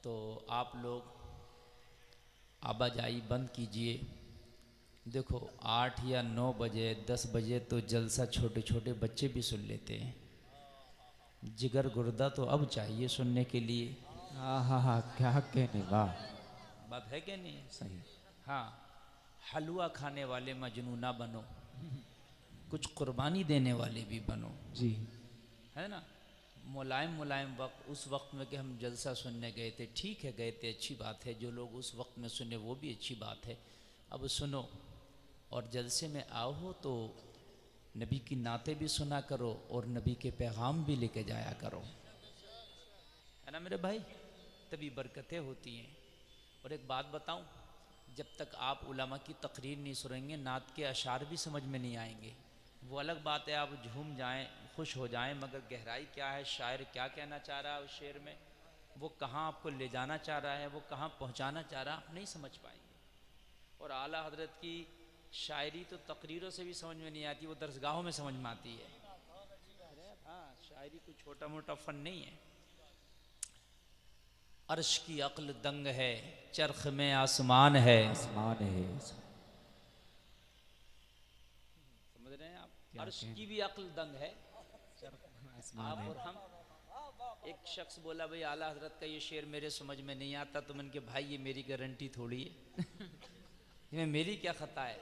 तो आप लोग आवाजाही बंद कीजिए। देखो 8 या 9 बजे 10 बजे तो जलसा छोटे छोटे बच्चे भी सुन लेते हैं। जिगर गुर्दा तो अब चाहिए सुनने के लिए। हाँ क्या कहने, वाह बात है क्या नहीं? सही। हाँ, हलवा खाने वाले मजनू ना बनो, कुछ कुर्बानी देने वाले भी बनो जी। है ना। मुलायम मुलायम वक्त, उस वक्त में कि हम जलसा सुनने गए थे, ठीक है गए थे, अच्छी बात है। जो लोग उस वक्त में सुने वो भी अच्छी बात है। अब सुनो, और जलसे में आओ हो तो नबी की नाते भी सुना करो और नबी के पैगाम भी लेके जाया करो, है ना मेरे भाई, तभी बरकतें होती हैं। और एक बात बताऊं, जब तक आप उलमा की तकरीर नहीं सुनेंगे, नात के अशार भी समझ में नहीं आएंगे। वो अलग बात है आप झूम जाएं, खुश हो जाएं, मगर गहराई क्या है, शायर क्या कहना चाह रहा है उस शेर में, वो कहाँ आपको ले जाना चाह रहा है, वो कहाँ पहुँचाना चाह रहा है, आप नहीं समझ पाएंगे। और आला हजरत की शायरी तो तकरीरों से भी समझ में नहीं आती, वो दरसगाहों में समझ में आती है। हाँ, शायरी कोई छोटा मोटा फ़न नहीं है। अर्श की अक्ल दंग है, चरख में आसमान है। आसमान है। समझ रहे हैं आप? अर्श की भी अक्ल दंग है, आप और हम। एक शख्स बोला भाई आला हजरत का ये शेर मेरे समझ में नहीं आता, तो मैंने कहा भाई ये मेरी गारंटी थोड़ी है इसमें मेरी क्या खता है,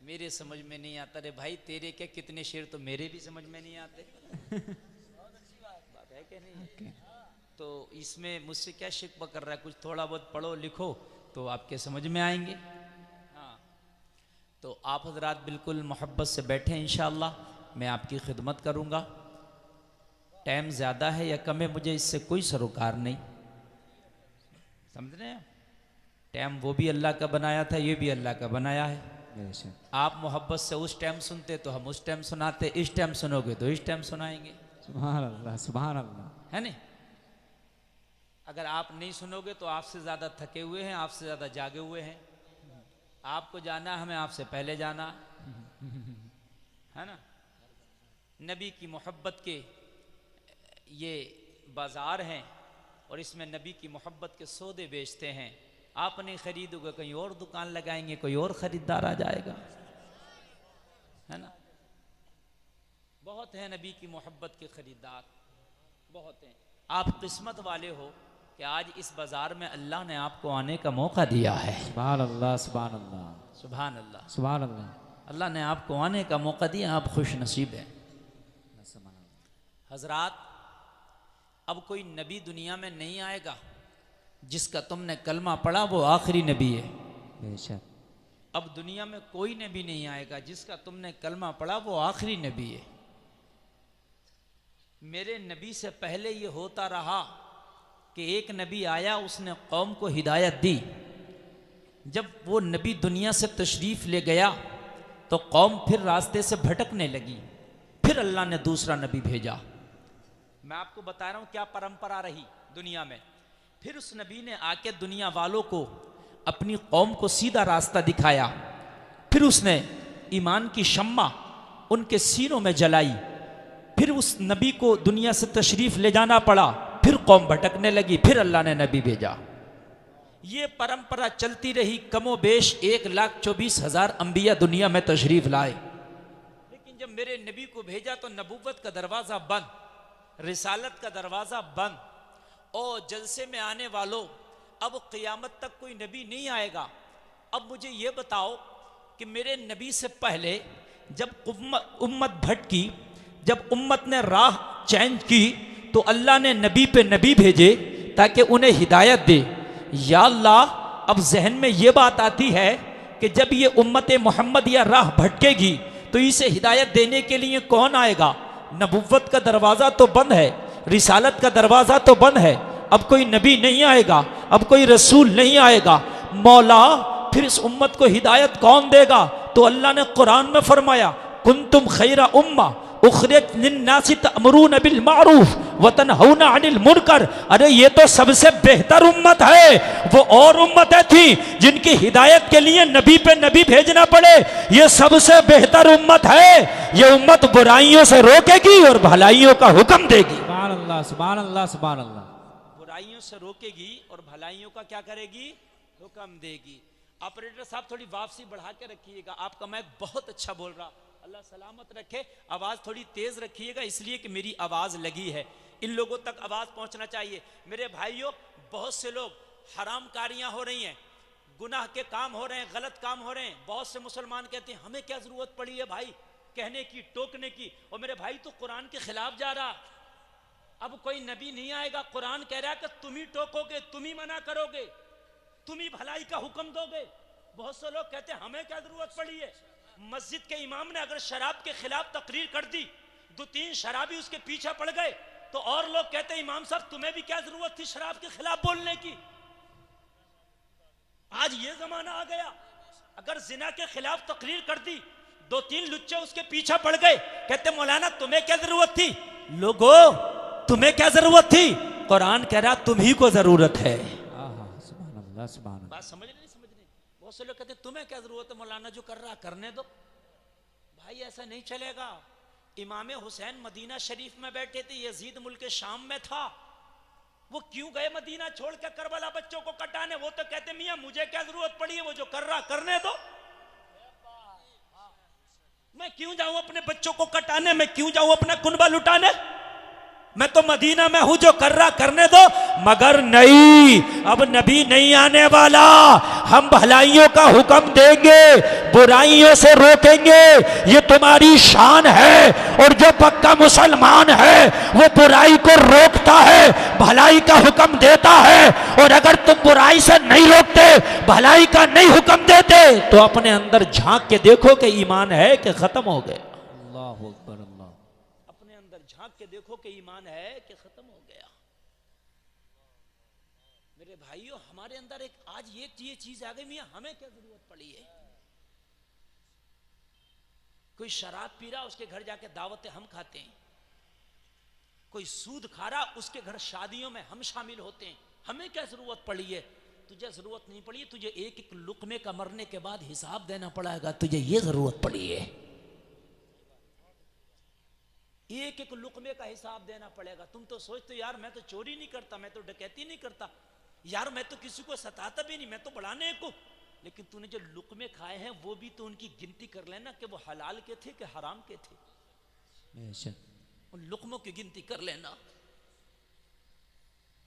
मेरे समझ में नहीं आता। रे भाई तेरे क्या, कितने शेर तो मेरे भी समझ में नहीं आते बात है क्या नहीं है? तो इसमें मुझसे क्या शिकवा कर रहा है? कुछ थोड़ा बहुत पढ़ो लिखो तो आपके समझ में आएंगे। हाँ, तो आप हजरात बिल्कुल मोहब्बत से बैठे, इंशाअल्लाह मैं आपकी खिदमत करूँगा। टाइम ज़्यादा है या कम है मुझे इससे कोई सरोकार नहीं, समझ रहे हैं? टाइम वो भी अल्लाह का बनाया था, ये भी अल्लाह का बनाया है। आप मोहब्बत से उस टाइम सुनते तो हम उस टाइम सुनाते, इस टाइम सुनोगे तो इस टाइम सुनाएंगे। सुभान अल्लाह, सुभान अल्लाह, है नहीं? अगर आप नहीं सुनोगे तो आपसे ज़्यादा थके हुए हैं, आपसे ज़्यादा जागे हुए हैं। आपको जाना, हमें आपसे पहले जाना है ना। नबी की मोहब्बत के ये बाज़ार हैं और इसमें नबी की मोहब्बत के सौदे बेचते हैं। आप नहीं खरीदोगे, कहीं और दुकान लगाएंगे, कोई और ख़रीदार आ जाएगा, है ना। बहुत हैं नबी की मोहब्बत के ख़रीदार, बहुत हैं। आप किस्मत वाले हो कि आज इस बाज़ार में अल्लाह ने आपको आने का मौका दिया है। सुभान अल्लाह, सुभान अल्लाह, सुभान अल्लाह, सुभान अल्लाह। अल्लाह ने आपको आने का मौका दिया, आप खुश नसीब हैं। हजरात, अब कोई नबी दुनिया में नहीं आएगा जिसका तुमने कलमा पढ़ा वो आखिरी नबी है। बेशक। अब दुनिया में कोई नबी नहीं आएगा जिसका तुमने कलमा पढ़ा वो आखिरी नबी है। मेरे नबी से पहले ये होता रहा कि एक नबी आया, उसने कौम को हिदायत दी। जब वो नबी दुनिया से तशरीफ़ ले गया तो कौम फिर रास्ते से भटकने लगी, फिर अल्लाह ने दूसरा नबी भेजा। मैं आपको बता रहा हूँ क्या परंपरा रही दुनिया में। फिर उस नबी ने आके दुनिया वालों को, अपनी कौम को सीधा रास्ता दिखाया। फिर उसने ईमान की शम्मा उनके सीनों में जलाई। फिर उस नबी को दुनिया से तशरीफ़ ले जाना पड़ा, फिर कौम भटकने लगी, फिर अल्लाह ने नबी भेजा। ये परंपरा चलती रही, कमो बेश 1,24,000 अंबिया दुनिया में तशरीफ़ लाए। लेकिन जब मेरे नबी को भेजा तो नबूवत का दरवाज़ा बंद, रिसालत का दरवाज़ा बंद। और जलसे में आने वालों, अब क़यामत तक कोई नबी नहीं आएगा। अब मुझे ये बताओ कि मेरे नबी से पहले जब उम्मत भटकी, जब उम्मत ने राह चेंज की, तो अल्लाह ने नबी पे नबी भेजे ताकि उन्हें हिदायत दे। या अल्लाह, अब जहन में ये बात आती है कि जब ये उम्मत मोहम्मद या राह भटकेगी तो इसे हिदायत देने के लिए कौन आएगा? नबुव्वत का दरवाज़ा तो बंद है, रिसालत का दरवाज़ा तो बंद है, अब कोई नबी नहीं आएगा, अब कोई रसूल नहीं आएगा। मौला, फिर इस उम्मत को हिदायत कौन देगा? तो अल्लाह ने कुरान में फरमाया, कुंतुम खैरा उम्मा उखरिजत लिन्नासी तअमुरून बिल मारूफ व तनहौना अनिल मुनकर। अरे ये तो सबसे बेहतर उम्मत है। वो और उम्मतें थी जिनकी हिदायत के लिए नबी पे नबी भेजना पड़े, ये सबसे बेहतर उम्मत है। ये उम्मत बुराइयों से रोकेगी और भलाइयों का हुक्म देगी। सुभान अल्लाह, सुभान अल्लाह, सुभान अल्लाह। बुराइयों से रोकेगी और भलाइयों का क्या करेगी, हुक्म देगी। ऑपरेटर साहब थोड़ी वापसी बढ़ा के रखिएगा, आपका माइक बहुत अच्छा बोल रहा, अल्लाह सलामत रखे। आवाज थोड़ी तेज रखिएगा इसलिए कि मेरी आवाज लगी है, इन लोगों तक आवाज पहुंचना चाहिए। मेरे भाइयों, बहुत से लोग हराम कारियां हो रही हैं, गुनाह के काम हो रहे हैं, गलत काम हो रहे हैं। बहुत से मुसलमान कहते हैं हमें क्या जरूरत पड़ी है भाई कहने की, टोकने की। और मेरे भाई तो कुरान के खिलाफ जा रहा। अब कोई नबी नहीं आएगा, कुरान कह रहा है कि तुम ही टोकोगे, तुम ही मना करोगे, तुम ही भलाई का हुक्म दोगे। बहुत से लोग कहते हैं हमें क्या जरूरत पड़ी है। मस्जिद के इमाम ने अगर शराब के खिलाफ तकरीर कर दी, 2-3 शराबी उसके पीछे पड़ गए, तो और लोग कहते हैं इमाम साहब तुम्हें भी क्या जरूरत थी शराब के खिलाफ बोलने की। आज ये जमाना आ गया, अगर जिना के खिलाफ तकरीर कर दी, 2-3 लुच्चे उसके पीछे पड़ गए, कहते मौलाना तुम्हें क्या जरूरत थी। लोगों, तुम्हें क्या जरूरत थी, कुरान कह रहा तुम ही को जरूरत है। बात समझ नहीं समझ नहीं। बहुत से लोग कहते तुम्हें क्या जरूरत है मौलाना, जो कर रहा करने दो। भाई ऐसा नहीं चलेगा। इमाम हुसैन मदीना शरीफ में बैठे थे, यजीद मुल्क शाम में था, वो क्यों गए मदीना छोड़ के करबला बच्चों को कटाने। वो तो कहते मियां मुझे क्या जरूरत पड़ी है, वो जो कर रहा करने दो, मैं क्यों जाऊं अपने बच्चों को कटाने, मैं क्यों जाऊं अपना कुनबा लुटाने, मैं तो मदीना में हूं, जो कर रहा करने दो। मगर नहीं, अब नबी नहीं आने वाला, हम भलाइयों का हुक्म देंगे, बुराइयों से रोकेंगे, ये तुम्हारी शान है। और जो पक्का मुसलमान है वो बुराई को रोकता है, भलाई का हुक्म देता है। और अगर तुम बुराई से नहीं रोकते, भलाई का नहीं हुक्म देते, तो अपने अंदर झांक के देखो कि ईमान है कि खत्म हो गए। अल्लाहु अकबर। अल्लाह, अपने अंदर झांक के देखो कि ईमान है कि खत्म हो गया। मेरे भाइयों, हमारे अंदर एक आज ये चीज आ गई, मियां हमें क्या जरूरत पड़ी है। कोई शराब पी रहा, उसके घर जाके दावतें हम खाते हैं। कोई सूद खा रहा, उसके घर शादियों में हम शामिल होते हैं। हमें क्या जरूरत पड़ी है। तुझे जरूरत नहीं पड़ी, तुझे एक एक लुकमे का मरने के बाद हिसाब देना पड़ेगा, तुझे ये जरूरत पड़ी है। एक एक लुकमे का हिसाब देना पड़ेगा। तुम तो सोचते यार मैं तो चोरी नहीं करता, मैं तो डकैती नहीं करता, यार मैं तो किसी को सताता भी नहीं, मैं तो बढ़ाने को। लेकिन तूने जो लुकमे खाए हैं वो भी तो उनकी गिनती कर लेना कि वो हलाल के थे कि हराम के थे। उन लुकमों की गिनती कर लेना।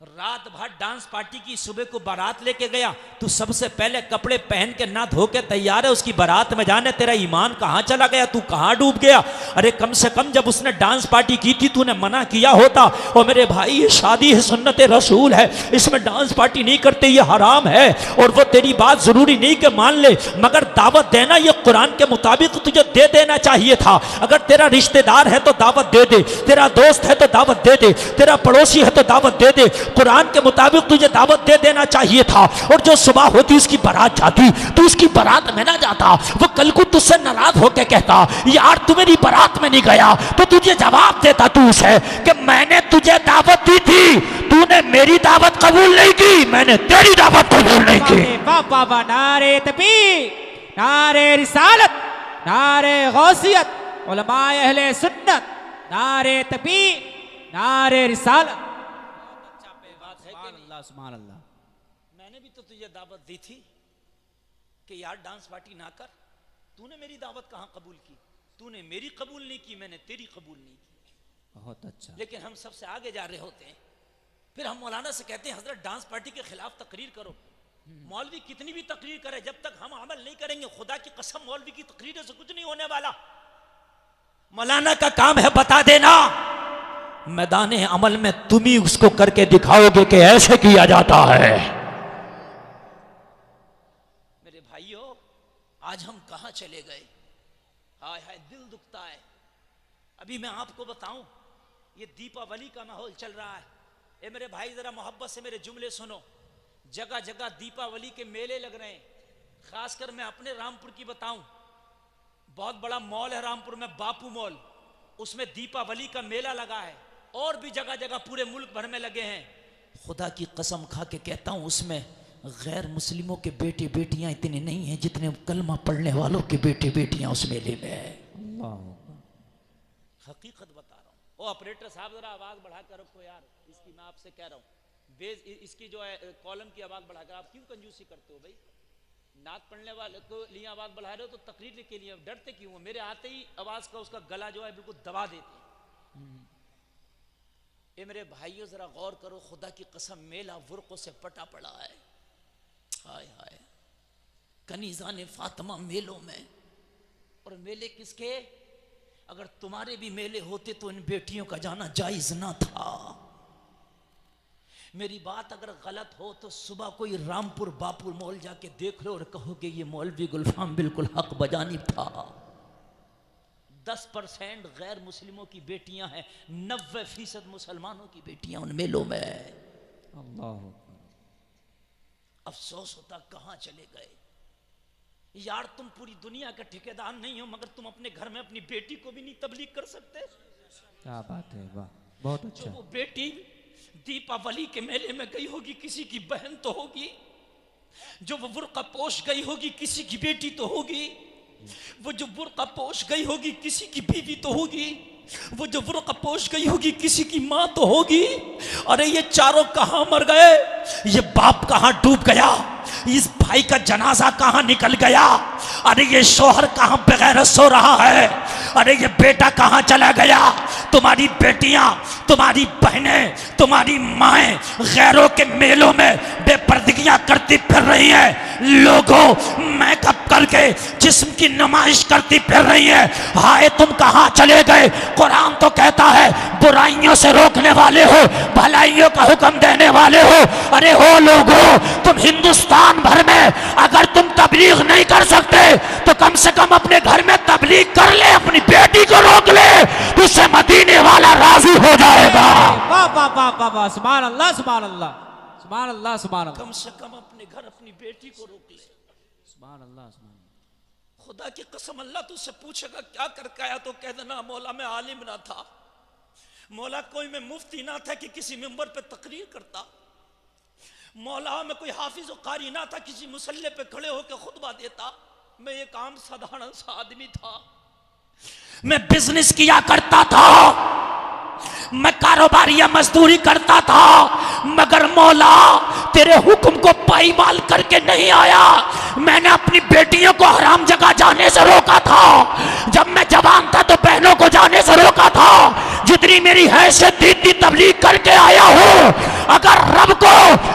रात भर डांस पार्टी की, सुबह को बारात लेके गया, तू सबसे पहले कपड़े पहन के ना धो के तैयार है उसकी बारात में जाने, तेरा ईमान कहां चला गया, तू कहां डूब गया। अरे कम से कम जब उसने डांस पार्टी की थी तूने मना किया होता, और मेरे भाई ये शादी है, सुन्नत रसूल है, इसमें डांस पार्टी नहीं करते, ये हराम है। और वो तेरी बात जरूरी नहीं कि मान ले, मगर दावत देना ये कुरान के मुताबिक तुझे दे देना चाहिए था। अगर तेरा रिश्तेदार है तो दावत दे दे, तेरा दोस्त है तो दावत दे दे, तेरा पड़ोसी है तो दावत दे दे, कुरान के मुताबिक तुझे दावत दे देना चाहिए था। और जो सुबह होती उसकी बारात जाती, तू उसकी बारात में ना जाता, वो कल को तुझसे नाराज होकर कहता यार तू मेरी बारात में नहीं गया, तो तुझे जवाब देता तू उसे कि मैंने तुझे दावत दी थी, तूने मेरी दावत कबूल नहीं की, मैंने तेरी दावत कबूल नहीं की। बाबा नारे तकबीर, नारे रिसालत, नारे गौसियत, उलमाए अहले सुन्नत, नारे तकबीर, नारे रिसालत। सुभान अल्लाह। मैंने भी तो तुझे दावत दी थी कि यार डांस पार्टी ना कर, तूने मेरी दावत कहां कबूल की, तूने मेरी कबूल नहीं की, मैंने तेरी कबूल नहीं की। बहुत अच्छा। लेकिन हम सबसे आगे जा रहे होते हैं, फिर हम मौलाना से कहते हैं हजरत डांस पार्टी के खिलाफ तकरीर करो। मौलवी कितनी भी तकरीर करे, जब तक हम अमल नहीं करेंगे, खुदा की कसम मौलवी की तकरीर से कुछ नहीं होने वाला। मौलाना का काम है बता देना, मैदान अमल में तुम ही उसको करके दिखाओगे कि ऐसे किया जाता है। मेरे भाइयों, आज हम कहां चले गए, हाय हाय दिल दुखता है। अभी मैं आपको बताऊं, ये दीपावली का माहौल चल रहा है। ए मेरे भाई जरा मोहब्बत से मेरे जुमले सुनो। जगह जगह दीपावली के मेले लग रहे हैं। खासकर मैं अपने रामपुर की बताऊं, बहुत बड़ा मॉल है रामपुर में, बापू मॉल, उसमें दीपावली का मेला लगा है। और भी जगह जगह पूरे मुल्क भर में लगे हैं। खुदा की कसम खा के कहता हूं, उसमें गैर मुस्लिमों के बेटे बेटियां इतने नहीं हैं जितने कलमा पढ़ने वालों के बेटे बेटियां उस मेले में है। हकीकत बता रहा हूं। ओ ऑपरेटर साहब जरा आवाज बढ़ा कर रखो यार, इसकी मैं आपसे कह रहा हूं। इसकी जो है कॉलम की आवाज बढ़ाकर आप क्यों कंजूसी करते हो भाई? नात पढ़ने वाले को लिए आवाज बढ़ा रहे हो तो तकरीर के लिए डरते क्यों हो? मेरे आते ही आवाज का उसका गला जो है बिल्कुल दबा देते। ये मेरे भाइयों जरा गौर करो, खुदा की कसम मेला वुर्कों से पटा पड़ा है। हाय हाय, कनीजा ने फातिमा मेलों में, और मेले किसके? अगर तुम्हारे भी मेले होते तो इन बेटियों का जाना जायज ना था। मेरी बात अगर गलत हो तो सुबह कोई रामपुर बापुर मॉल जाके देख लो और कहोगे ये मौलवी गुलफाम बिल्कुल हक बजानिब था। 10% गैर मुस्लिमों की बेटियां हैं, 90% मुसलमानों की बेटियां उन मेलों में। अल्लाह, अफसोस होता कहां चले गए यार। तुम पूरी दुनिया के ठेकेदार नहीं हो, मगर तुम अपने घर में अपनी बेटी को भी नहीं तबलीग कर सकते। क्या बात है, वाह, बहुत अच्छा। जो वो बेटी दीपावली के मेले में गई होगी, किसी की बहन तो होगी। जो वो बुर्का पोश गई होगी, किसी की बेटी तो होगी। वो जो बुर्का पोश गई होगी, किसी की बीवी तो होगी। वो जो बुर्का पोश गई होगी, किसी की माँ तो होगी। अरे ये चारों कहां मर गए? ये बाप कहां डूब गया? इस भाई का जनाजा कहां निकल गया? अरे ये शोहर कहां बगैर सो रहा है? अरे ये बेटा कहां चला गया? तुम्हारी बेटियां, तुम्हारी बहनें, तुम्हारी माएं गैरों के मेलों में बेपर्दगियां करती फिर रही हैं। लोगों मेकअप करके जिस्म की नुमाइश करती फिर रही हैं। हाय तुम कहां चले गए? कुरान तो कहता है बुराइयों से रोकने वाले हो, भलाइयों का हुक्म देने वाले हो। अरे हो लोगों, तुम हिंदुस्तान भर में अगर तुम तबलीग नहीं कर सकते तो कम से कम अपने घर में तबलीग कर ले, अपनी बेटी को रोक ले, उससे मदीने वाला राजी हो जाएगा। वाह वाह वाह वाह वाह, सुभान अल्लाह, सुभान अल्लाह, सुभान अल्लाह, सुभान अल्लाह। कम से कम अपने घर अपनी बेटी को रोक ले। सुभान अल्लाह, सुभान अल्लाह। खुदा की कसम, अल्लाह तुझसे पूछेगा क्या करके आया, तो कह देना मौला मैं आलिम ना था, मौला कोई मैं मुफ्ती ना था कि किसी मिंबर पे तकरीर करता, मौला मैं कोई हाफिज और कारी ना था किसी मुसल्ले पे खड़े होकर खुतबा देता। मैं एक आम साधारण सा आदमी था। मैं बिजनेस किया करता था, मैं कारोबार या मजदूरी करता था, मगर मौला तेरे हुक्म को पाईमाल करके नहीं आया। मैंने अपनी बेटियों को हराम जगह जाने से रोका था। जब मैं जवान था तो बहनों को जाने से रोका था। जितनी मेरी हैसियत थी तबलीग करके आया हूं। अगर रब को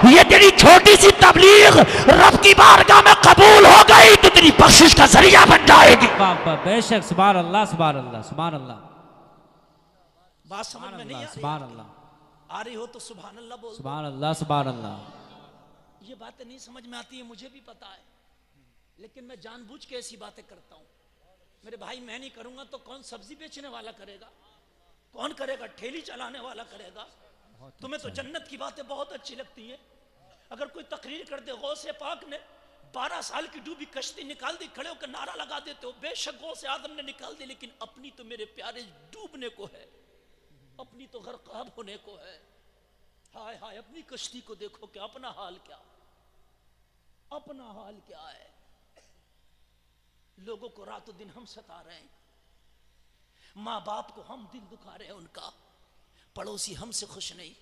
ये तेरी छोटी सी तबलीग रब की बारगाह में कबूल हो गई तो तेरी बख्शिश का जरिया बन जाएगी। बेशक, सुभान अल्लाह, सुभान अल्लाह, सुभान अल्लाह। बात समझ में नहीं आ रही? सुभान अल्लाह आ रही हो तो सुभान अल्लाह बोल। सुभान अल्लाह, सुभान अल्लाह। ये बातें नहीं समझ में आती है, मुझे भी पता है, लेकिन मैं जानबूझ के ऐसी बातें करता हूं। मेरे भाई मैं नहीं करूंगा तो कौन सब्जी बेचने वाला करेगा? कौन करेगा? ठेली चलाने वाला करेगा। तुम्हें तो जन्नत की बातें बहुत अच्छी लगती हैं। अगर कोई तकरीर कर दे गौसे पाक ने 12 साल की डूबी कश्ती निकाल दी, खड़े होकर नारा लगा देते हो बेशक गौसे आदम ने निकाल दी, लेकिन अपनी तो मेरे प्यारे डूबने को है, अपनी तो गरकाब होने को है। हाय हाय, अपनी कश्ती को देखो कि अपना हाल क्या, अपना हाल क्या है। लोगों को रातों दिन हम सता रहे हैं, माँ बाप को हम दिल दुखा रहे हैं उनका, पड़ोसी हमसे खुश नहीं,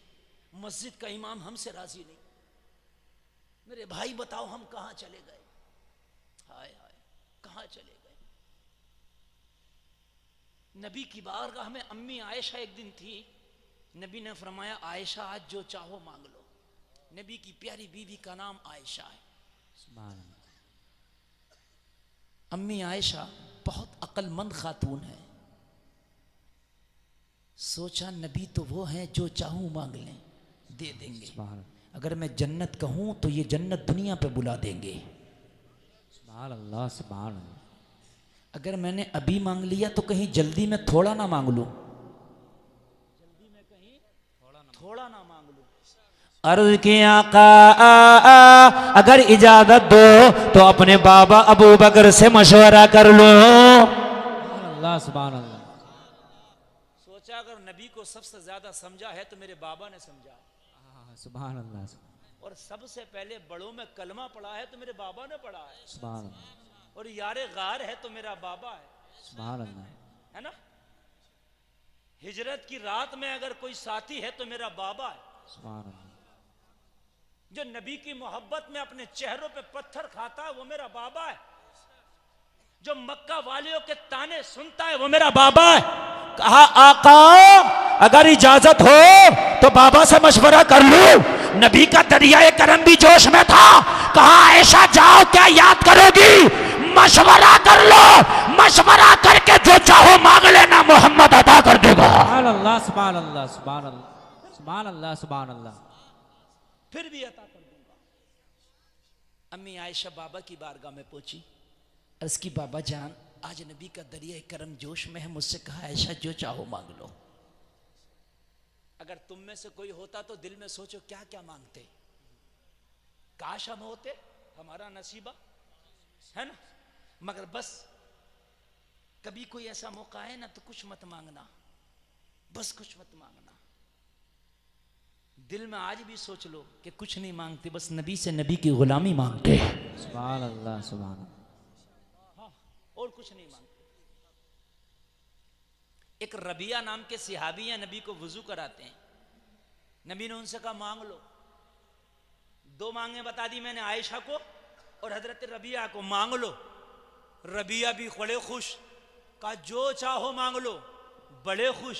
मस्जिद का इमाम हमसे राजी नहीं। मेरे भाई बताओ हम कहां चले गए? हाय हाय, कहां चले गए? नबी की बारगाह में अम्मी आयशा एक दिन थी। नबी ने फरमाया आयशा आज जो चाहो मांग लो। नबी की प्यारी बीवी का नाम आयशा है। अम्मी आयशा बहुत अक्लमंद खातून है। सोचा नबी तो वो हैं जो चाहूं मांग लें दे देंगे, अगर मैं जन्नत कहूं तो ये जन्नत दुनिया पे बुला देंगे। सुभान अल्लाह, सुभान अल्लाह। अगर मैंने अभी मांग लिया तो कहीं जल्दी में थोड़ा ना मांग लूं, जल्दी में कहीं थोड़ा ना मांग लूं। अर्ज की आका अगर इजाजत दो तो अपने बाबा अबू बकर से मशवरा कर लो। अल्लाह, सुभान अल्लाह। सोचा अगर नबी को सबसे ज्यादा समझा है तो मेरे बाबा ने समझा। सुभान अल्लाह। और सबसे पहले बड़ों में कलमा पढ़ा है तो मेरे बाबा ने पढ़ा है। सुभान अल्लाह। और यारे गार है तो मेरा बाबा है। सुभान अल्लाह, है ना? हिजरत की रात में अगर कोई साथी है तो मेरा बाबा है। सुभान अल्लाह। जो नबी की मोहब्बत में अपने चेहरों पे पत्थर खाता है वो मेरा बाबा है। जो मक्का वालियों के ताने सुनता है वो मेरा बाबा है। कहा आका अगर इजाजत हो तो बाबा से मशवरा कर लूं। नबी का दरियाए करम भी जोश में था। कहा आयशा जाओ, क्या याद करोगी, मशवरा कर लो, मशवरा करके जो चाहो मांग लेना, मोहम्मद अदा कर देगा। सुभान अल्लाह सुभान अल्लाह सुभान अल्लाह सुभान अल्लाह सुभान अल्लाह। फिर भी अता कर दूंगा। अम्मी आयशा बाबा की बारगाह में पहुंची। अर्ज की बाबा जान आज नबी का दरिया करम जोश में है, मुझसे कहा आयशा जो चाहो मांग लो। अगर तुम में से कोई होता तो दिल में सोचो क्या क्या मांगते। काश हम होते, हमारा नसीबा है ना। मगर बस कभी कोई ऐसा मौका है ना तो कुछ मत मांगना, बस कुछ मत मांगना। दिल में आज भी सोच लो कि कुछ नहीं मांगते, बस नबी से नबी की गुलामी मांगते। सुभान अल्लाह सुभान अल्लाह। और कुछ नहीं मांगते। एक रबिया नाम के सिहाबी हैं, नबी को वुजू कराते हैं। नबी ने उनसे कहा मांग लो। दो मांगे बता दी मैंने, आयशा को और हजरत रबिया को, मांग लो। रबिया भी बड़े खुश, कहा जो चाहो मांग लो, बड़े खुश।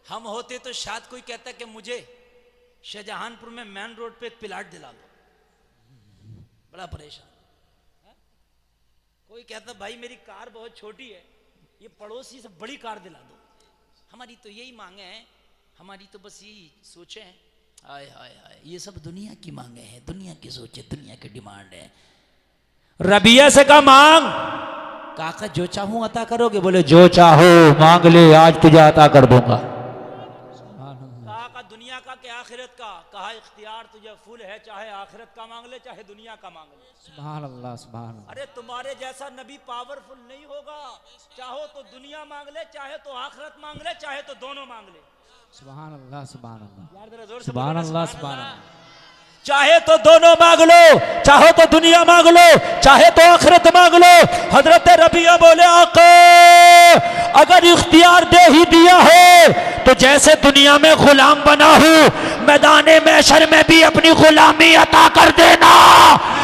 हम होते तो शायद कोई कहता कि मुझे शाहजहानपुर में मेन रोड पे एक प्लाट दिला दो, बड़ा परेशान। कोई कहता भाई मेरी कार बहुत छोटी है, ये पड़ोसी से बड़ी कार दिला दो। हमारी तो यही मांगे हैं, हमारी तो बस यही सोचे हैं। हाय हाय हाय, ये सब दुनिया की मांगे हैं, दुनिया की सोचे, दुनिया की डिमांड है। रबिया से कहा मांग। काका जो चाहूं अता करोगे? बोले जो चाहो मांग ले, आज तुझे अता कर दूंगा। दुनिया का क्या आखिरत का? कहा इख्तियार तुझे फुल है, चाहे आखिरत का मांग ले चाहे दुनिया का मांग ले। सुभान अल्लाह सुभान अल्लाह। अरे तुम्हारे जैसा नबी पावरफुल नहीं होगा। चाहो तो दुनिया मांग ले, चाहे तो आखिरत मांग ले, चाहे तो दोनों मांग ले। सुभान अल्लाह सुभान अल्लाह। यार जरा जोर से सुभान अल्लाह सुभान अल्लाह। चाहे तो दोनों मांग लो, चाहो तो दुनिया मांग लो, चाहे तो आखिरत मांग लो। हजरत रबिया बोले आका अगर इख्तियार दे ही दिया है तो जैसे दुनिया में गुलाम बना हूं, मैदाने महशर में भी अपनी गुलामी अता कर देना,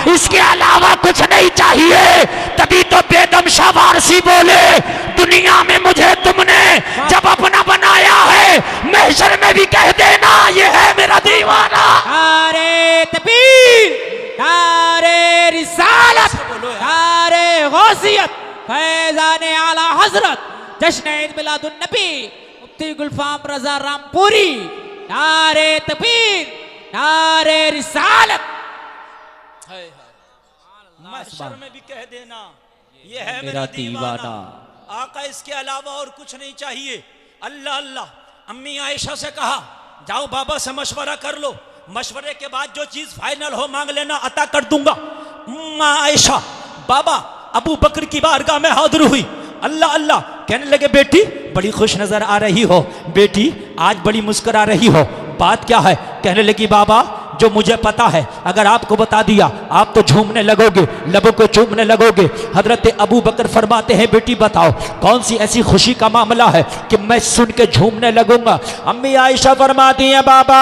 इसके अलावा कुछ नहीं चाहिए। तभी तो बेदम शाह वारसी बोले दुनिया में मुझे तुमने जब अपना बनाया है, महशर में भी कह देना ये है मेरा दीवाना। नारे तकबीर, नारे रिसालत, नारे गौसियत, फैज़ाने आला हजरत, जश्न ईद मिलादुन नबी, मुफ्ती गुलफाम रजा रामपुरी। नारे तकबीर, नारे रिसालत। महशर में भी कह देना ये है मेरा दीवाना। आका इसके अलावा और कुछ नहीं चाहिए। अल्लाह अल्लाह। अम्मी आयशा से कहा जाओ बाबा से मशवरा कर लो, मशवरे के बाद जो चीज फाइनल हो मांग लेना, अता कर दूंगा। आयशा बाबा अबू बकर की बारगाह में हाजिर हुई। अल्लाह अल्लाह कहने लगे बेटी बड़ी खुश नजर आ रही हो, बेटी आज बड़ी मुस्कुरा रही हो, बात क्या है? कहने लगी बाबा जो मुझे पता है अगर आपको बता दिया आप तो झूमने लगोगे, लबों को चूमने लगोगे। हजरत अबू बकर फरमाते हैं बेटी बताओ कौन सी ऐसी खुशी का मामला है कि मैं सुन के झूमने लगूंगा। अम्मी आयशा फरमाती हैं बाबा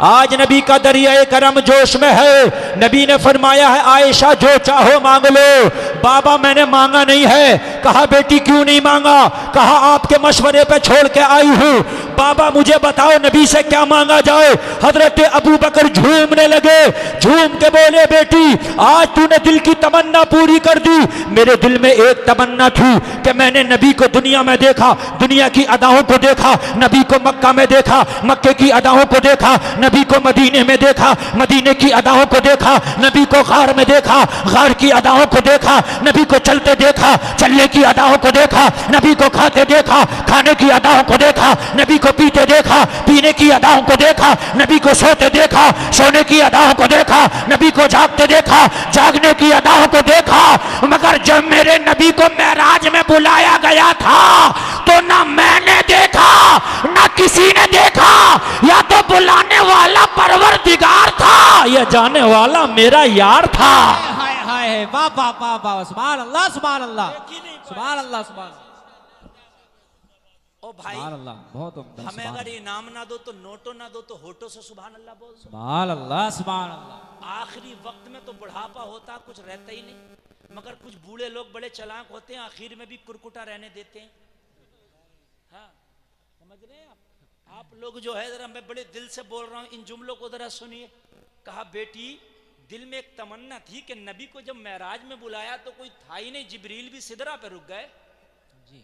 आज नबी का दरिया करम जोश में है। नबी ने फरमाया है आयशा जो चाहो मांग लो। बाबा मैंने मांगा नहीं है। कहा बेटी क्यों नहीं मांगा? कहा आपके मशवरे पे छोड़ के आई हूँ। बाबा मुझे बताओ नबी से क्या मांगा जाए? हजरत अबू बकर झूमने लगे, झूम के बोले बेटी आज तूने दिल की तमन्ना पूरी कर दी। मेरे दिल में एक तमन्ना थी कि मैंने नबी को दुनिया में देखा, दुनिया की अदाओं को देखा, नबी को मक्का में देखा, मक्के की अदाओं को देखा, नबी को मदीने में देखा, मदीने की अदाओं को देखा, नबी को गार में देखा, गार की अदाओं को देखा, नबी को चलते देखा, चलने की अदाओं को देखा, नबी को खाते देखा, खाने की अदाओं को देखा, नबी को पीते देखा, पीने की अदाओं को देखा, नबी को सोते देखा, सोने की अदाओं को देखा, नबी को जागते देखा, जागने की अदाओं को देखा। मगर जब मेरे नबी को मेराज में बुलाया गया था तो ना मैंने देखा ना किसी ने देखा, या तो बुलाने वाला परवरदिगार था या जाने वाला मेरा यार था। हाय हाय वाह वाह वाह वाह, सुभान अल्लाह सुभान अल्लाह सुभान अल्लाह सुभान। ओ भाई सुभान अल्लाह, बहुत उम्दा। हमें सुभान अगर इनाम ना दो तो नोटों ना दो तो होठों से सुभान अल्लाह बोल दो। सुभान अल्लाह, सुभान अल्लाह। आखिरी वक्त में तो बुढ़ापा होता, कुछ रहता ही नहीं, मगर कुछ बूढ़े लोग बड़े चालाक होते हैं, आखिर में भी कुरकुटा रहने देते हैं। हाँ, समझ रहे हैं आप लोग जो है, जरा मैं बड़े दिल से बोल रहा हूँ, इन जुमलों को जरा सुनिए। कहा बेटी, दिल में एक तमन्ना थी कि नबी को जब मेराज में बुलाया तो कोई था ही नहीं, जिब्रील भी सिदरा पे रुक गए जी।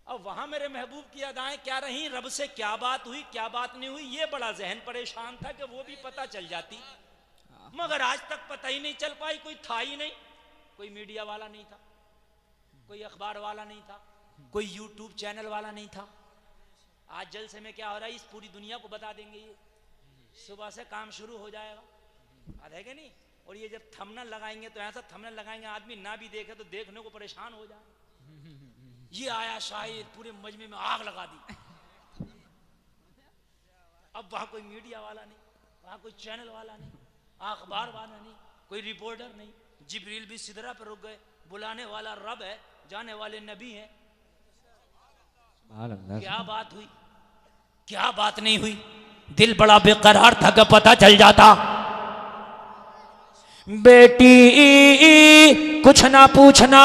अब वहां मेरे महबूब की अदाएं क्या रही, रब से क्या बात हुई क्या बात नहीं हुई, ये बड़ा जहन परेशान था कि वो भी पता चल जाती, मगर आज तक पता ही नहीं चल पाई, कोई था ही नहीं, कोई मीडिया वाला नहीं था, कोई अखबार वाला नहीं था, कोई यूट्यूब चैनल वाला नहीं था। आज जलसे में क्या हो रहा है, इस पूरी दुनिया को बता देंगे, ये सुबह से काम शुरू हो जाएगा, है कि नहीं। और ये जब थंबनेल लगाएंगे तो ऐसा थंबनेल लगाएंगे आदमी ना भी देखे तो देखने को परेशान हो जाए। ये आया शायर, पूरे मजमे में आग लगा दी। अब वहां कोई मीडिया वाला नहीं, वहां कोई चैनल वाला नहीं, अखबार वाला नहीं, कोई रिपोर्टर नहीं, जिब्रील भी सिदरा पर रुक गए, बुलाने वाला रब है, जाने वाले नबी हैं। क्या बात हुई क्या बात नहीं हुई, दिल बड़ा बेकरार था कि पता चल जाता। बेटी कुछ ना पूछना,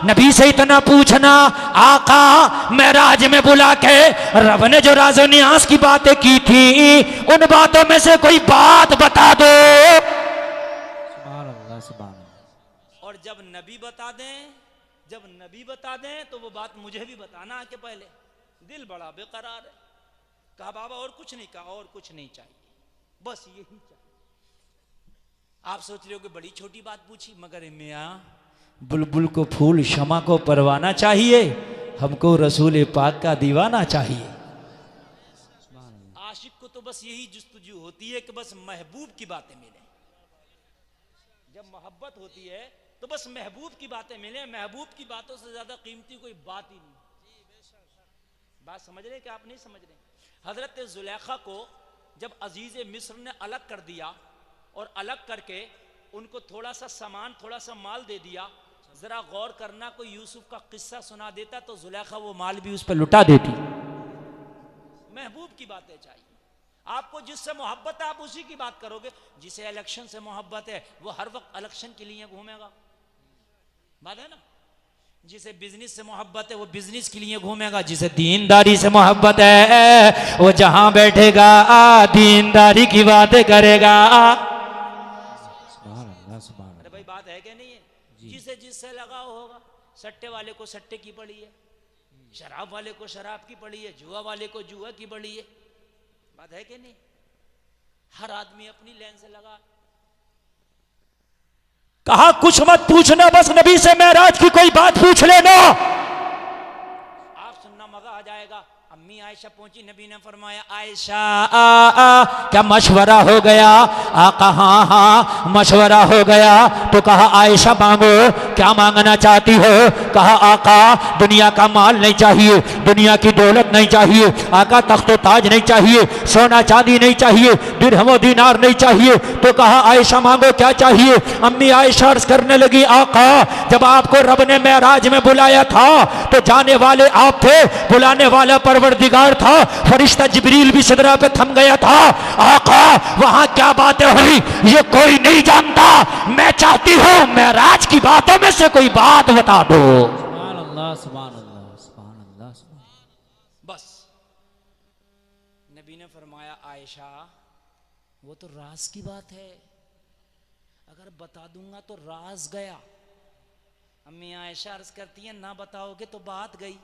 नबी से इतना पूछना, आका मेराज में बुला के रब ने जो राज़ो नियाज़ की बातें की थी, उन बातों में से कोई बात बता दो। सुभान अल्लाह, सुभान अल्लाह। और जब नबी बता दें तो वो बात मुझे भी बताना आके पहले। दिल बड़ा बेकरार है। कहा बाबा और कुछ नहीं, कहा और कुछ नहीं चाहिए, बस यही चाहिए। आप सोच रहे हो कि बड़ी छोटी बात पूछी, मगर मियाँ बुलबुल को फूल, शमा को परवाना चाहिए, हमको रसूल पाक का दीवाना चाहिए। आशिक को तो बस यही जुस्तजू होती है कि बस महबूब की बातें मिले। जब मोहब्बत होती है तो बस महबूब की बातें मिले, महबूब की बातों से ज्यादा कीमती कोई बात ही नहीं। बात समझ रहे कि आप नहीं समझ रहे। हजरत जुलेखा को जब अजीज मिस्र ने अलग कर दिया और अलग करके उनको थोड़ा सा सामान, थोड़ा सा माल दे दिया, जरा गौर करना, कोई यूसुफ का किस्सा सुना देता तो जुलेखा वो माल भी उस पर लुटा देती। महबूब की बातें चाहिए। आपको जिससे मोहब्बत है आप उसी की बात करोगे। जिसे इलेक्शन से मोहब्बत है वो हर वक्त इलेक्शन के लिए घूमेगा, बात है ना। जिसे बिजनेस से मोहब्बत है वो बिजनेस के लिए घूमेगा। जिसे दीनदारी से मोहब्बत है वो जहां बैठेगा दीनदारी की बातें करेगा। अरे भाई बात है क्या नहीं है। जिसे जिससे लगाव होगा, सट्टे वाले को सट्टे की पड़ी है, शराब वाले को शराब की पड़ी है, जुआ वाले को जुआ की पड़ी है, बात है कि नहीं। हर आदमी अपनी लेन से लगा। कहा कुछ मत पूछना, बस नबी से मेराज की कोई बात पूछ लेना, आप सुनना मजा आ जाएगा। अम्मी आयशा पहुंची, नबी ने फरमाया आयशा क्या मशवरा हो गया। आका हाँ हाँ मशवरा हो गया। तो कहा आयशा मांगो, क्या मांगना चाहती हो। कहा आका दुनिया का माल नहीं चाहिए, दुनिया की दौलत नहीं चाहिए, आका तख्तो ताज नहीं चाहिए, सोना चांदी नहीं चाहिए, दिरहम दीनार नहीं चाहिए। तो कहा आयशा मांगो क्या चाहिए। अम्मी आयशा अर्ज करने लगी आका जब आपको रब ने मेराज में बुलाया था तो जाने वाले आप थे, बुलाने वाला परवरदिगार था, फरिश्ता जिब्रील भी सिदरा पे थम गया था। आका वहां क्या बातें हुई ये कोई नहीं जानता, मैं चाहती हूं मेराज की बातों में से कोई बात बता दो। सुभान अल्लाह, सुभान अल्लाह, सुभान अल्लाह, सुभान। बस नबी ने फरमाया आयशा वो तो राज की बात है, अगर बता दूंगा तो राज गया। अम्मी आयशा अर्ज करती है ना बताओगे तो बात गई।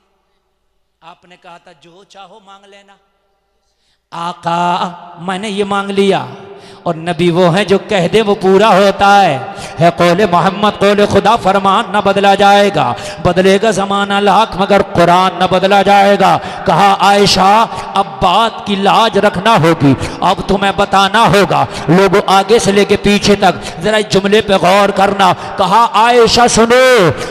आपने कहा था जो चाहो मांग लेना। आका मैंने ये मांग लिया, और नबी वो है जो कह दे वो पूरा होता है कौले मोहम्मद कौले खुदा, फरमान न बदला जाएगा, बदलेगा जमाना लाख मगर कुरान न बदला जाएगा। कहा आयशा अब बात की लाज रखना होगी, अब तुम्हें बताना होगा। लोगों आगे से लेके पीछे तक जरा इस जुमले पे गौर करना। कहा आयशा सुनो,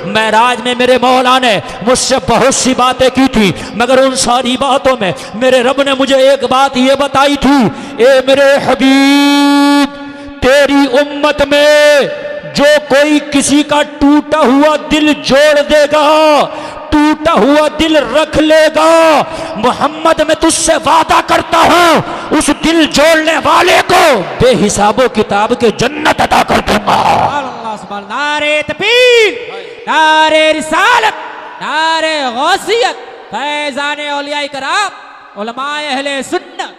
मेराज में मेरे मौला ने मुझसे बहुत सी बातें की थी, मगर उन सारी बातों में मेरे रब ने मुझे एक बात ये बताई थी, ए मेरे हबीब तेरी उम्मत में जो कोई किसी का टूटा हुआ दिल जोड़ देगा, टूटा हुआ दिल रख लेगा, मोहम्मद मैं तुझसे वादा करता हूं उस दिल जोड़ने वाले को बेहिसाबो किताब के जन्नत अता कर दूंगा। अल्लाह सुभान, नारे तकबीर, नारे रिसालत, नारे गौसियत, फैजान औलिया कराम, उलमाए अहले सुन्नत।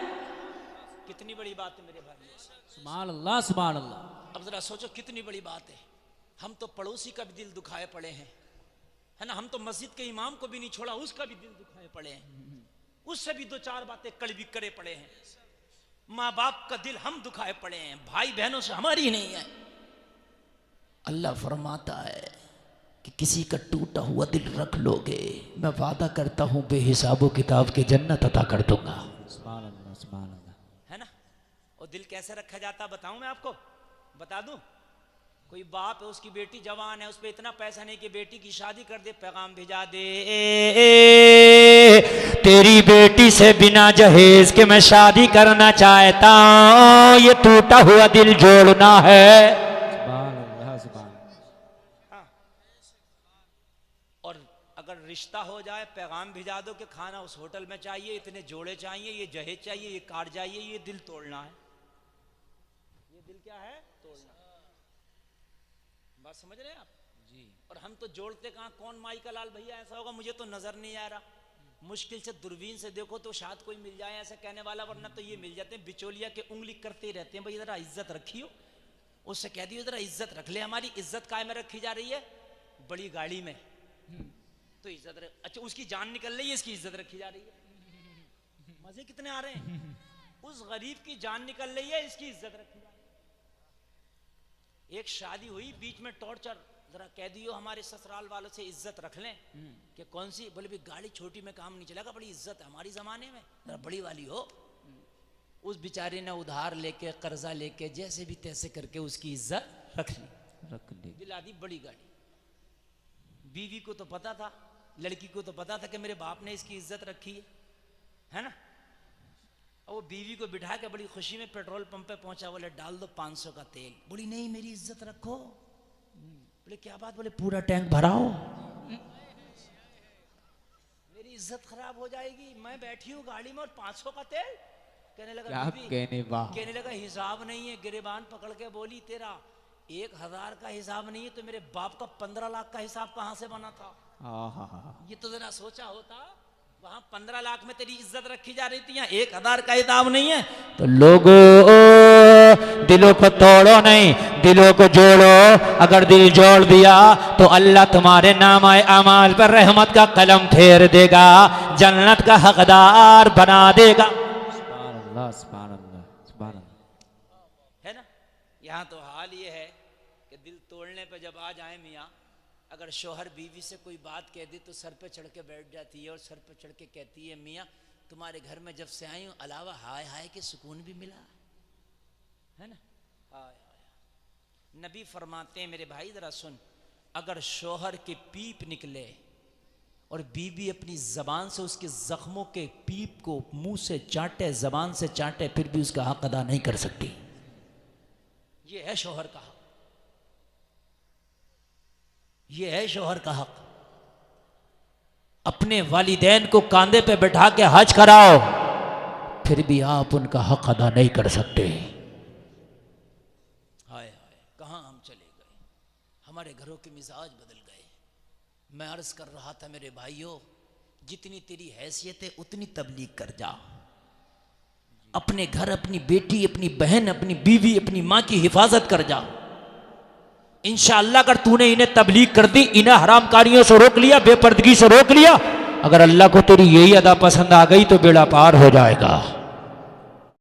कितनी बड़ी बात है मेरे भाई। सुभान अल्लाह, सुभान अल्लाह। अब जरा सोचो कितनी बड़ी बात है। हम तो पड़ोसी का भी दिल दुखाए पड़े हैं, है ना। हम तो मस्जिद के इमाम को भी नहीं छोड़ा, उसका भी दिल दुखाए पड़े हैं, उससे भी दो चार बातें कड़वी करे पड़े हैं। माँ बाप का दिल हम दुखाए पड़े हैं, भाई बहनों से हमारी ही नहीं है। अल्लाह फरमाता है कि किसी का टूटा हुआ दिल रख लोगे, मैं वादा करता हूं बेहिसाबो किताब के जन्नत अता कर दूंगा। सुभान अल्लाह, सुभान अल्लाह। है ना। और दिल कैसे रखा जाता बताऊं मैं आपको, बता दूं। कोई बाप है, उसकी बेटी जवान है, उस पर इतना पैसा नहीं कि बेटी की शादी कर दे, पैगाम भिजा दे तेरी बेटी से बिना जहेज के मैं शादी करना चाहता हूं, ये टूटा हुआ दिल जोड़ना है। सुभान अल्लाह, सुभान। हाँ। और अगर रिश्ता हो जाए, पैगाम भिजा दो कि खाना उस होटल में चाहिए, इतने जोड़े चाहिए, ये जहेज चाहिए, ये कार चाहिए, ये दिल तोड़ना है। ये दिल क्या है? तोड़ना। बात समझ रहे हैं आप जी। और हम तो जोड़ते कहाँ, कौन माई का लाल भैया ऐसा होगा, मुझे तो नजर नहीं आ रहा। मुश्किल से दूरबीन से देखो तो शायद कोई मिल जाए ऐसा कहने वाला, वरना तो ये मिल जाते हैं बिचौलिया के, उंगली करते ही रहते हैं, भाई जरा इज्जत रखियो, उससे कह दियो जरा इज्जत रख ले। हमारी इज्जत काय में रखी जा रही है? बड़ी गाड़ी में। तो इज्जत अच्छा, उसकी जान निकल रही है, इसकी इज्जत रखी जा रही है। मजे कितने आ रहे हैं। उस गरीब की जान निकल रही है, इसकी इज्जत रखी जा रही है। एक शादी हुई, बीच में टॉर्चर, जरा कह दियो हमारे ससुराल वालों से इज्जत रख लें कि कौन सी, बोले भी गाड़ी छोटी में काम नहीं चलेगा, बड़ी इज्जत है हमारी जमाने में, जरा बड़ी वाली हो। उस बेचारे ने उधार लेके, कर्जा लेके, जैसे भी तैसे करके उसकी इज्जत रख ली, दिला दी बड़ी गाड़ी। बीवी को तो पता था, लड़की को तो पता था कि मेरे बाप ने इसकी इज्जत रखी है ना। और वो बीवी को बिठा के बड़ी खुशी में पेट्रोल पंप पे पहुंचा, बोले डाल दो 500 का तेल। बोली नहीं, मेरी इज्जत रखो। बोले क्या बात? बोले पूरा टैंक भराओ, मेरी इज्जत खराब हो जाएगी, मैं बैठी हूँ गाड़ी में और 500 का तेल। कहने लगा बीवी, कहने लगा हिसाब नहीं है। गिरेबान पकड़ के बोली तेरा 1000 का हिसाब नहीं है तो मेरे बाप का 15 लाख का हिसाब कहां से बना था? ये तो जरा सोचा होता, वहां 15 लाख में तेरी इज्जत रखी जा रही थी, यहाँ 1000 का हिसाब नहीं है। तो लोगों, दिलों को तोड़ो नहीं, दिलों को जोड़ो। अगर दिल जोड़ दिया तो अल्लाह तुम्हारे नामाए अमाल पर रहमत का कलम फेर देगा, जन्नत का हकदार बना देगा। सुभान अल्लाह, सुभान अल्लाह, सुभान अल्लाह। है ना। यहाँ तो हाल ये है कि दिल तोड़ने पे जब आ जाए मियाँ, अगर शोहर बीवी से कोई बात कह दे तो सर पे चढ़ के बैठ जाती है और सर पे चढ़ के कहती है मियाँ तुम्हारे घर में जब से आई हूँ अलावा हाय हाय के सुकून भी मिला है ना। हाय हाय। नबी फरमाते हैं मेरे भाई जरा सुन, अगर शोहर के पीप निकले और बीवी अपनी जबान से उसके जख्मों के पीप को मुंह से चाटे, जबान से चाटे, फिर भी उसका हक अदा नहीं कर सकती। ये है शोहर का हक, ये है शोहर का हक। अपने वालिदैन को कांधे पे बैठा के हज कराओ, फिर भी आप उनका हक अदा नहीं कर सकते। हाय हाय, कहां हम चले गए, हमारे घरों के मिजाज बदल गए। मैं अर्ज कर रहा था मेरे भाइयों, जितनी तेरी हैसियत है उतनी तबलीग कर जा। अपने घर, अपनी बेटी, अपनी बहन, अपनी बीवी, अपनी माँ की हिफाजत कर जा। इंशाअल्लाह अगर तूने इन्हें तबलीग कर दी, इन्हें हरामकारियों से रोक लिया, बेपर्दगी से रोक लिया, अगर अल्लाह को तेरी यही अदा पसंद आ गई तो बेड़ा पार हो जाएगा।